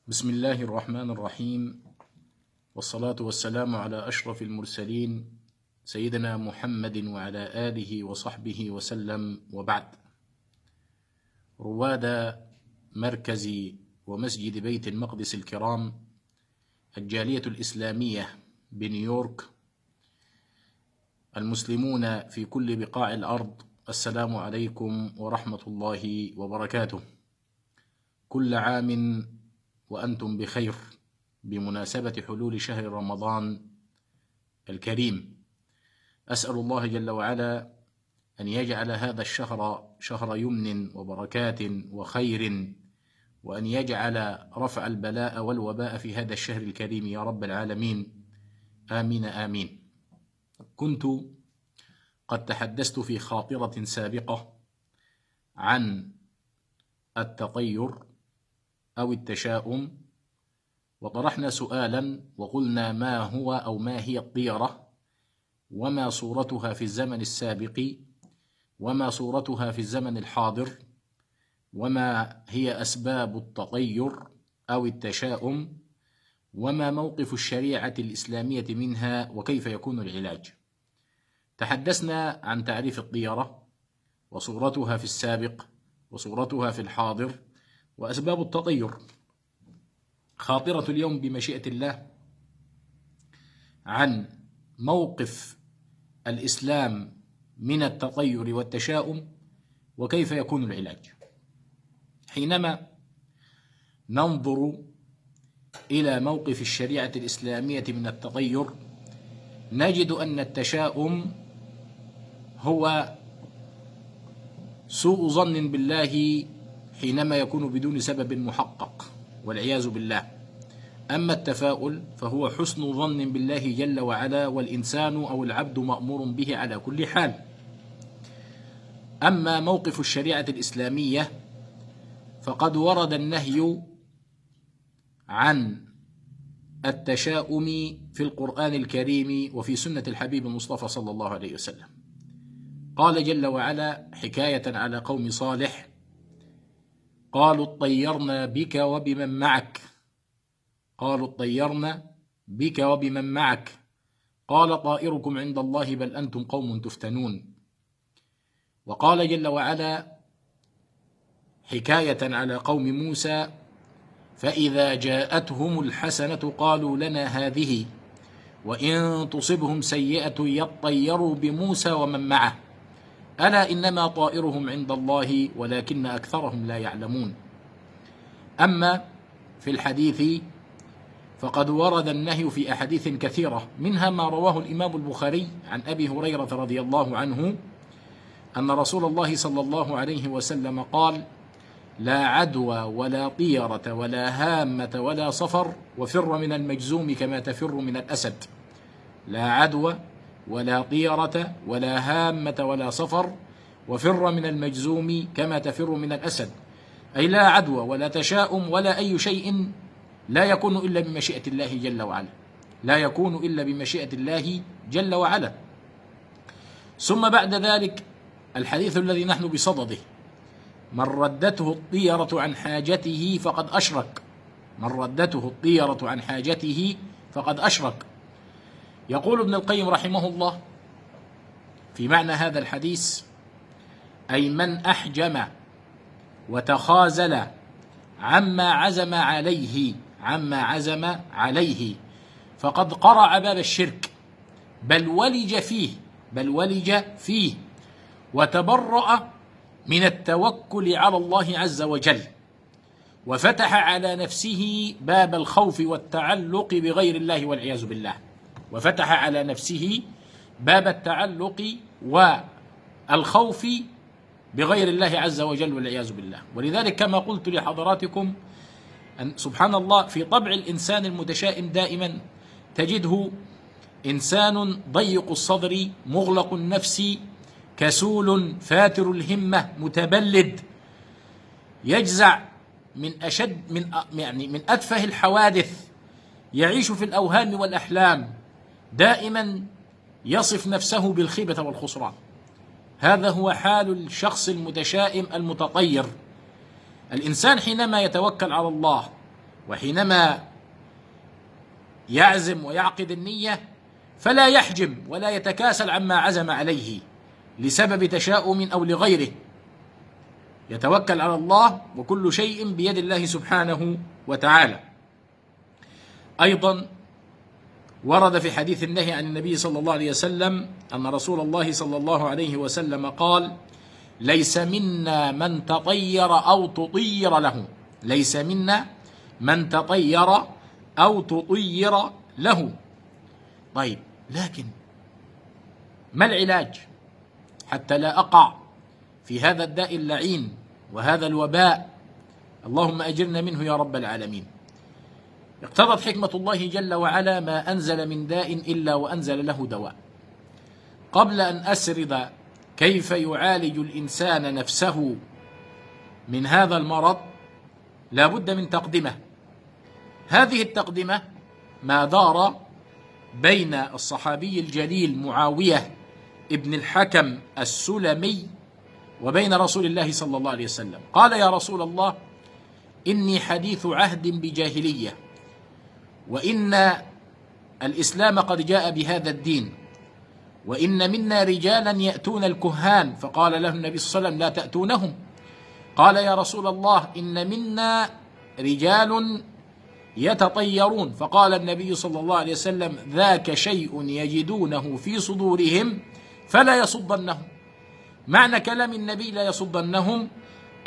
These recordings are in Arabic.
بسم الله الرحمن الرحيم، والصلاة والسلام على أشرف المرسلين سيدنا محمد وعلى آله وصحبه وسلم، وبعد. رواد مركز ومسجد بيت المقدس الكرام الجالية الإسلامية بنيويورك، المسلمون في كل بقاع الأرض، السلام عليكم ورحمة الله وبركاته. كل عام وأنتم بخير بمناسبة حلول شهر رمضان الكريم. أسأل الله جل وعلا أن يجعل هذا الشهر شهر يمن وبركات وخير، وأن يجعل رفع البلاء والوباء في هذا الشهر الكريم يا رب العالمين، آمين آمين. كنت قد تحدثت في خاطرة سابقة عن التطير أو التشاؤم، وطرحنا سؤالا وقلنا ما هو أو ما هي الطيرة، وما صورتها في الزمن السابق، وما صورتها في الزمن الحاضر، وما هي أسباب التطير أو التشاؤم، وما موقف الشريعة الإسلامية منها، وكيف يكون العلاج. تحدثنا عن تعريف الطيرة وصورتها في السابق وصورتها في الحاضر وأسباب التطير. خاطرة اليوم بمشيئة الله عن موقف الإسلام من التطير والتشاؤم، وكيف يكون العلاج. حينما ننظر إلى موقف الشريعة الإسلامية من التطير، نجد أن التشاؤم هو سوء ظن بالله حينما يكون بدون سبب محقق والعياذ بالله. أما التفاؤل فهو حسن ظن بالله جل وعلا، والإنسان أو العبد مأمور به على كل حال. أما موقف الشريعة الإسلامية فقد ورد النهي عن التشاؤم في القرآن الكريم وفي سنة الحبيب المصطفى صلى الله عليه وسلم. قال جل وعلا حكاية على قوم صالح: قالوا اطيرنا بك وبمن معك، قالوا اطيرنا بك وبمن معك، قال طائركم عند الله بل أنتم قوم تفتنون. وقال جل وعلا حكاية على قوم موسى: فإذا جاءتهم الحسنة قالوا لنا هذه، وإن تصبهم سيئة يطيروا بموسى ومن معه، ألا إنما طائرهم عند الله ولكن أكثرهم لا يعلمون. أما في الحديث فقد ورد النهي في أحاديث كثيرة، منها ما رواه الإمام البخاري عن أبي هريرة رضي الله عنه أن رسول الله صلى الله عليه وسلم قال: لا عدوى ولا طيرة ولا هامة ولا صفر، وفر من المجزوم كما تفر من الأسد. لا عدوى ولا طيرة ولا هامة ولا صفر، وفر من المجزوم كما تفر من الأسد. أي لا عدوى ولا تشاؤم ولا أي شيء لا يكون إلا بمشيئة الله جل وعلا، لا يكون إلا بمشيئة الله جل وعلا. ثم بعد ذلك الحديث الذي نحن بصدده: من ردته الطيرة عن حاجته فقد أشرك، من ردته الطيرة عن حاجته فقد أشرك. يقول ابن القيم رحمه الله في معنى هذا الحديث: أي من أحجم وتخاذل عما عزم عليه فقد قرع باب الشرك، بل ولج فيه وتبرأ من التوكل على الله عز وجل، وفتح على نفسه باب الخوف والتعلق بغير الله والعياذ بالله، وفتح على نفسه باب التعلق والخوف بغير الله عز وجل والعياذ بالله. ولذلك كما قلت لحضراتكم أن سبحان الله في طبع الإنسان المتشائم دائما تجده إنسان ضيق الصدر مغلق النفس كسول فاتر الهمة متبلد، يجزع من من أتفه الحوادث، يعيش في الأوهام والأحلام، دائما يصف نفسه بالخيبة والخسران. هذا هو حال الشخص المتشائم المتطير. الإنسان حينما يتوكل على الله وحينما يعزم ويعقد النية فلا يحجم ولا يتكاسل عما عزم عليه لسبب تشاؤم أو لغيره، يتوكل على الله وكل شيء بيد الله سبحانه وتعالى. أيضا ورد في حديث النهي عن النبي صلى الله عليه وسلم أن رسول الله صلى الله عليه وسلم قال: ليس منا من تطير أو تطير له، ليس منا من تطير أو تطير له. طيب، لكن ما العلاج حتى لا أقع في هذا الداء اللعين وهذا الوباء؟ اللهم أجرنا منه يا رب العالمين. اقتضت حكمة الله جل وعلا ما أنزل من داء إلا وأنزل له دواء. قبل أن أسرد كيف يعالج الإنسان نفسه من هذا المرض لا بد من تقدمة. هذه التقدمة ما دار بين الصحابي الجليل معاوية ابن الحكم السلمي وبين رسول الله صلى الله عليه وسلم. قال: يا رسول الله، إني حديث عهد بجاهلية، وإن الإسلام قد جاء بهذا الدين، وإن منا رجالا يأتون الكهان. فقال له النبي صلى الله عليه وسلم: لا تأتونهم. قال: يا رسول الله، إن منا رجال يتطيرون. فقال النبي صلى الله عليه وسلم: ذاك شيء يجدونه في صدورهم فلا يصدنهم. معنى كلام النبي لا يصدنهم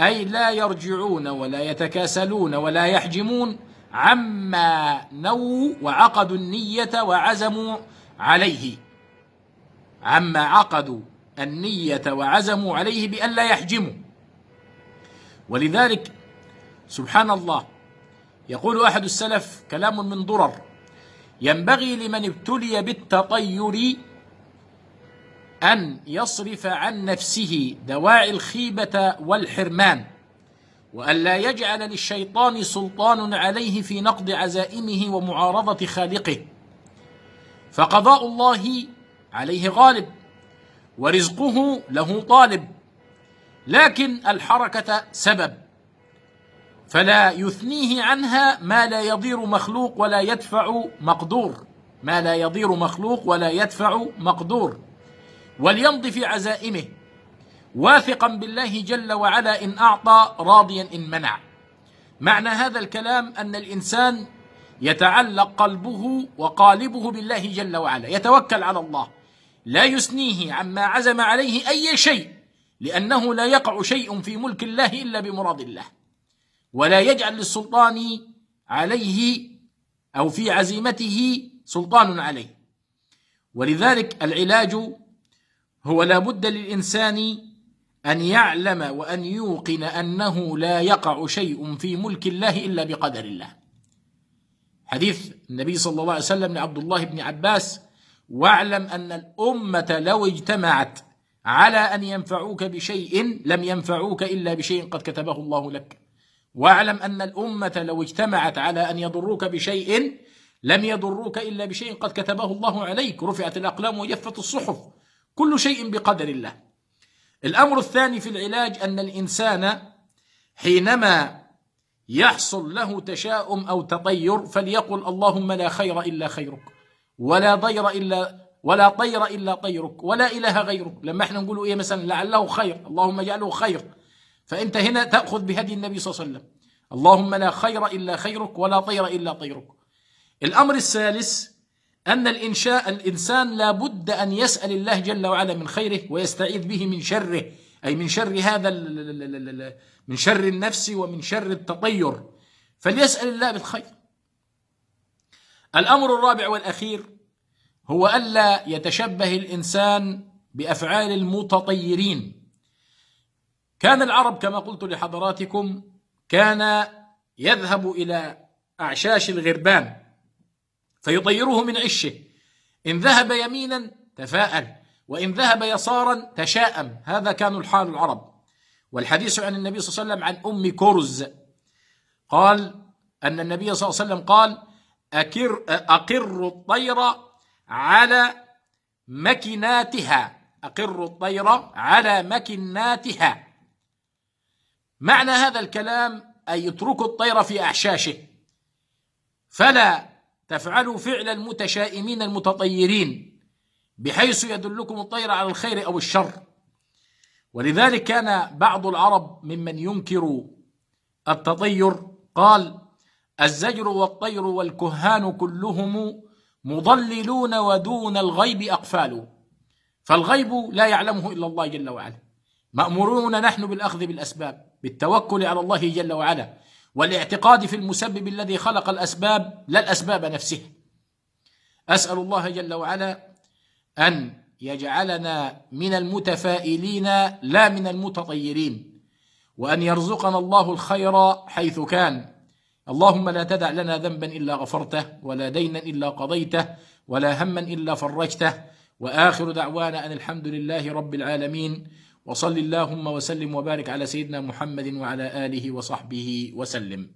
أي لا يرجعون ولا يتكاسلون ولا يحجمون عما نووا وعقدوا النية وعزموا عليه، عما عقدوا النية وعزموا عليه بأن لا يحجموا. ولذلك سبحان الله يقول أحد السلف كلام من ضرر: ينبغي لمن ابتلي بالتطير أن يصرف عن نفسه دواعي الخيبة والحرمان، وأن لا يجعل للشيطان سلطان عليه في نقض عزائمه ومعارضة خالقه، فقضاء الله عليه غالب ورزقه له طالب، لكن الحركة سبب، فلا يثنيه عنها ما لا يضير مخلوق ولا يدفع مقدور، ما لا يضير مخلوق ولا يدفع مقدور، وليمضي في عزائمه واثقا بالله جل وعلا إن أعطى راضيا إن منع. معنى هذا الكلام أن الإنسان يتعلق قلبه وقالبه بالله جل وعلا، يتوكل على الله، لا يثنيه عما عزم عليه أي شيء، لأنه لا يقع شيء في ملك الله إلا بمراد الله، ولا يجعل للسلطان عليه أو في عزيمته سلطان عليه. ولذلك العلاج هو لا بد للإنسان أن يعلم وأن يوقن أنه لا يقع شيء في ملك الله إلا بقدر الله. حديث النبي صلى الله عليه وسلم لعبد الله بن عباس: واعلم أن الأمة لو اجتمعت على أن ينفعوك بشيء لم ينفعوك إلا بشيء قد كتبه الله لك، واعلم أن الأمة لو اجتمعت على أن يضروك بشيء لم يضروك إلا بشيء قد كتبه الله عليك، رفعت الأقلام وجفت الصحف، كل شيء بقدر الله. الأمر الثاني في العلاج أن الإنسان حينما يحصل له تشاؤم أو تطير فليقل: اللهم لا خير إلا خيرك، ولا طير إلا طيرك، ولا إله غيرك. لما احنا نقول إيه مثلا لعله خير، اللهم اجعله خير، فأنت هنا تأخذ بهدي النبي صلى الله عليه وسلم: اللهم لا خير إلا خيرك، ولا طير إلا طيرك. الأمر الثالث أن الإنسان لا بد أن يسأل الله جل وعلا من خيره ويستعيذ به من شره، أي من شر هذا من شر النفس ومن شر التطير، فليسأل الله بالخير. الأمر الرابع والأخير هو ألا يتشبه الإنسان بأفعال المتطيرين. كان العرب كما قلت لحضراتكم كان يذهب إلى أعشاش الغربان فيطيره من عشه، إن ذهب يمينا تفاءل، وإن ذهب يسارا تشاءم. هذا كان الحال العرب. والحديث عن النبي صلى الله عليه وسلم عن أم كرز قال أن النبي صلى الله عليه وسلم قال: أقر الطير على مكناتها، أقر الطير على مكناتها. معنى هذا الكلام أي يترك الطير في أعشاشه، فلا تفعلوا فعل المتشائمين المتطيرين بحيث يدلكم الطير على الخير أو الشر. ولذلك كان بعض العرب ممن ينكر التطير قال: الزجر والطير والكهان كلهم مضللون ودون الغيب أقفال. فالغيب لا يعلمه إلا الله جل وعلا، مأمورون نحن بالأخذ بالأسباب، بالتوكل على الله جل وعلا، والاعتقاد في المسبب الذي خلق الأسباب لا الأسباب نفسها. أسأل الله جل وعلا أن يجعلنا من المتفائلين لا من المتطيرين، وأن يرزقنا الله الخير حيث كان. اللهم لا تدع لنا ذنبا إلا غفرته، ولا دينا إلا قضيته، ولا هما إلا فرجته. وآخر دعوانا أن الحمد لله رب العالمين، وصل اللهم وسلم وبارك على سيدنا محمد وعلى آله وصحبه وسلم.